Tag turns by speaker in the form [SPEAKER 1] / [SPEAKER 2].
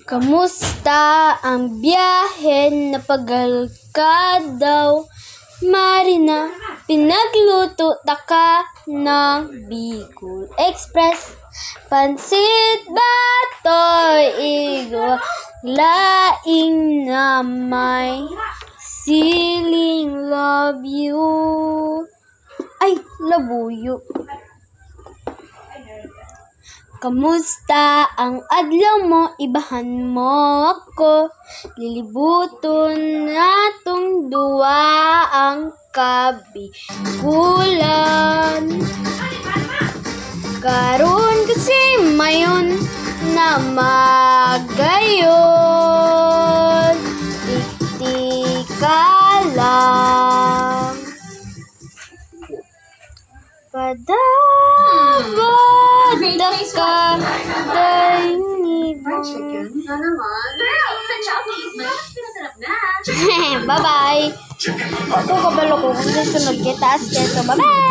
[SPEAKER 1] Kamusta ang biyahe? Napagal ka daw, Marina. Pinagluto taka ng Bicol Express. Pansit batoy igo, laing na may siling love you. Ay, labuyo. Kamusta ang adlaw mo? Ibahan mo ako. Lilibuton natong duwa ang kabikulan. Karon kasi mayon na magayon. Tiktika lang. Padabot na ka daingin mo.
[SPEAKER 2] Na naman. Girl, sa Jollibee, mas pinasarap na.
[SPEAKER 1] Bye-bye. Ako kabalo ko kung susunod kita. Bye-bye.